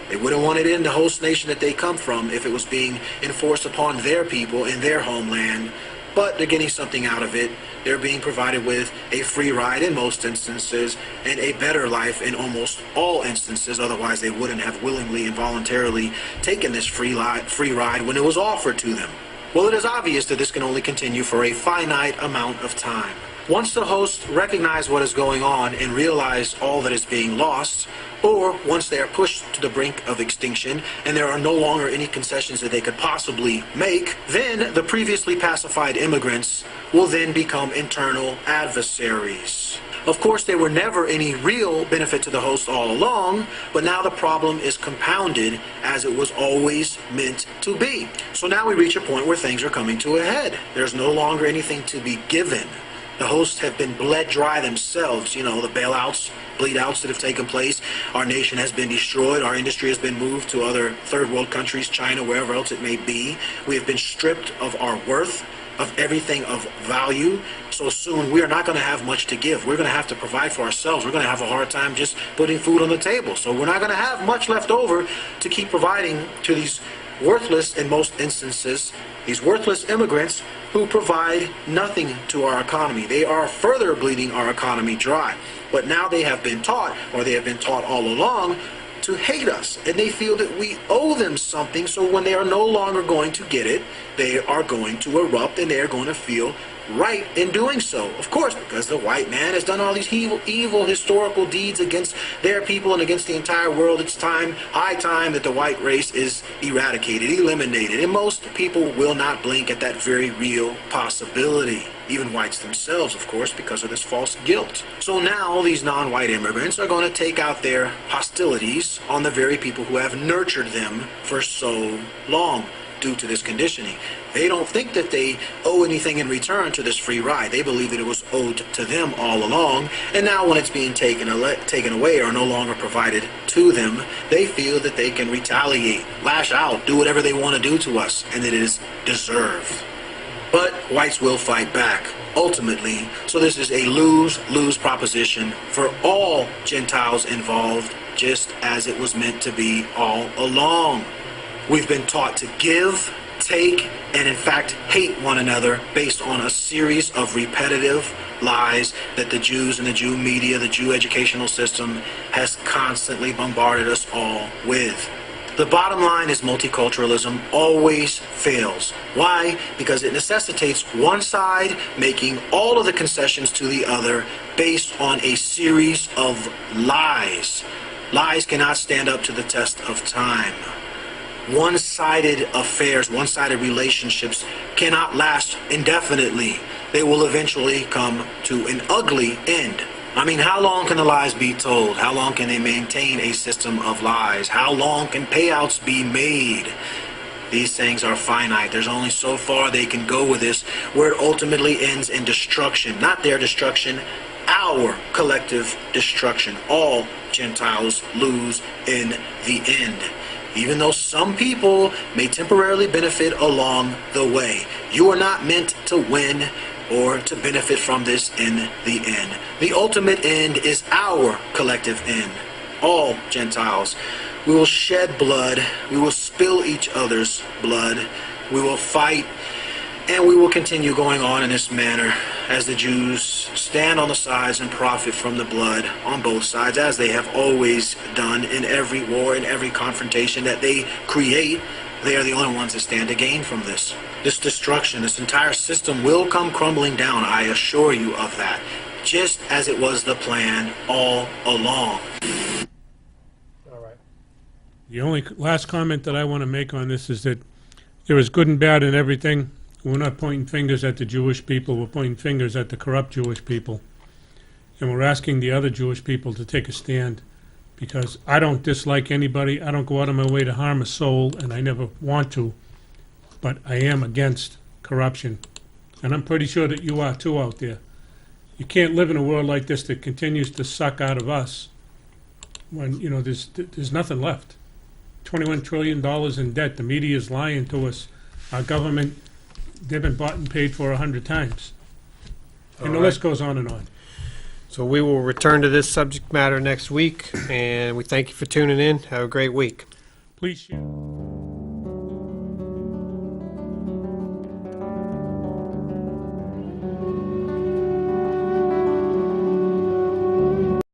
They wouldn't want it in the host nation that they come from if it was being enforced upon their people in their homeland, but they're getting something out of it. They're being provided with a free ride in most instances and a better life in almost all instances. Otherwise, they wouldn't have willingly and voluntarily taken this free ride when it was offered to them. Well, it is obvious that this can only continue for a finite amount of time. Once the hosts recognize what is going on and realize all that is being lost, or once they are pushed to the brink of extinction and there are no longer any concessions that they could possibly make, then the previously pacified immigrants will then become internal adversaries. Of course, there were never any real benefit to the host all along, but now the problem is compounded as it was always meant to be. So now we reach a point where things are coming to a head. There's no longer anything to be given. The hosts have been bled dry themselves. You know, the bailouts, bleed outs that have taken place. Our nation has been destroyed. Our industry has been moved to other third world countries, China, wherever else it may be. We have been stripped of our worth, of everything of value. So soon we are not going to have much to give. We're going to have to provide for ourselves. We're going to have a hard time just putting food on the table. So we're not going to have much left over to keep providing to these worthless, in most instances, these worthless immigrants who provide nothing to our economy. They are further bleeding our economy dry. But now they have been taught, or they have been taught all along, to hate us, and they feel that we owe them something. So when they are no longer going to get it, they are going to erupt, and they are going to feel right in doing so. Of course, because the white man has done all these evil historical deeds against their people and against the entire world. It's time, high time, that the white race is eradicated, eliminated, and most people will not blink at that very real possibility. Even whites themselves, of course, because of this false guilt. So now these non-white immigrants are going to take out their hostilities on the very people who have nurtured them for so long due to this conditioning. They don't think that they owe anything in return to this free ride. They believe that it was owed to them all along, and now when it's being taken away or no longer provided to them, they feel that they can retaliate, lash out, do whatever they want to do to us, and that it is deserved. But whites will fight back, ultimately. So this is a lose-lose proposition for all Gentiles involved, just as it was meant to be all along. We've been taught to give, take, and in fact hate one another based on a series of repetitive lies that the Jews and the Jew media, the Jew educational system has constantly bombarded us all with. The bottom line is multiculturalism always fails. Why? Because it necessitates one side making all of the concessions to the other based on a series of lies. Lies cannot stand up to the test of time. One-sided affairs, one-sided relationships cannot last indefinitely. They will eventually come to an ugly end. I mean, how long can the lies be told? How long can they maintain a system of lies? How long can payouts be made? These things are finite. There's only so far they can go with this, where it ultimately ends in destruction. Not their destruction, our collective destruction. All Gentiles lose in the end. Even though some people may temporarily benefit along the way, you are not meant to win or to benefit from this in the end. The ultimate end is our collective end. All Gentiles. We will shed blood. We will spill each other's blood. We will fight, and we will continue going on in this manner as the Jews stand on the sides and profit from the blood on both sides, as they have always done in every war, in every confrontation that they create. They are the only ones that stand to gain from this. This destruction, this entire system will come crumbling down, I assure you of that, just as it was the plan all along. The only last comment that I want to make on this is that there is good and bad in everything. We're not pointing fingers at the Jewish people. We're pointing fingers at the corrupt Jewish people. And we're asking the other Jewish people to take a stand, because I don't dislike anybody. I don't go out of my way to harm a soul, and I never want to. But I am against corruption. And I'm pretty sure that you are too out there. You can't live in a world like this that continues to suck out of us when, you know, there's nothing left. $21 trillion in debt. The media is lying to us. Our government, they've been bought and paid for 100 times. And the list goes on and on. So we will return to this subject matter next week, and we thank you for tuning in. Have a great week. Please share.